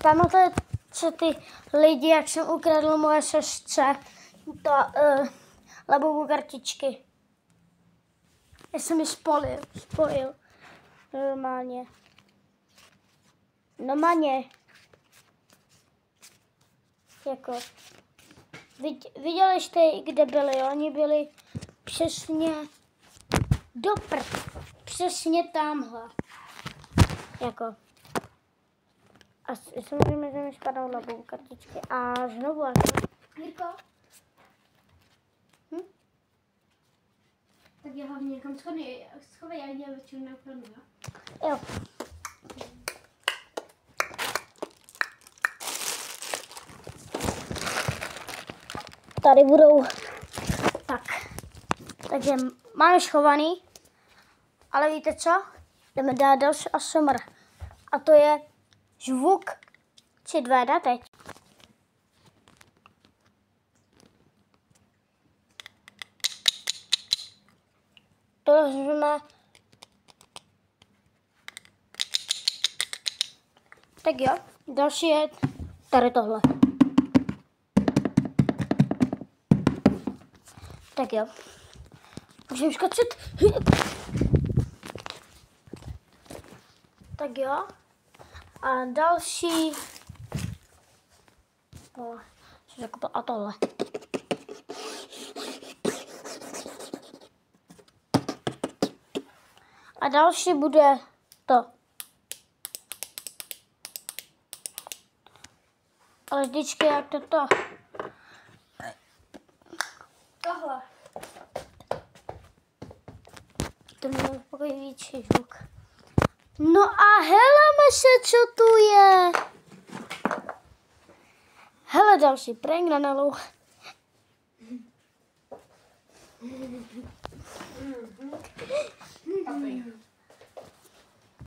Pamatujete ty lidi, jak jsem ukradl moje sestře to labovou kartičky. Já jsem ji spojil. Normálně. Jako. Viděli jste, kde byli? Oni byli přesně přesně tamhle. Jako. A samozřejmě, že mi spadnou labou kartičky. A znovu, Jirko? Tak je hlavně někam schovej, já dělám většinou na ochranu, jo? Tady budou. Tak. Takže máme schovaný. Ale víte co? Jdeme dát další ASMR. A to je zvuk Cidvéda teď. To jsme. Tak jo, další je tady tohle. Tak jo. Můžeme skočit. Tak jo. A další. A tohle. A další bude to. Ale vždycky jak toto. Tohle. To mě uspokojivý zvuk. No a heleme se, co tu je. Hele, další prank na Nelu.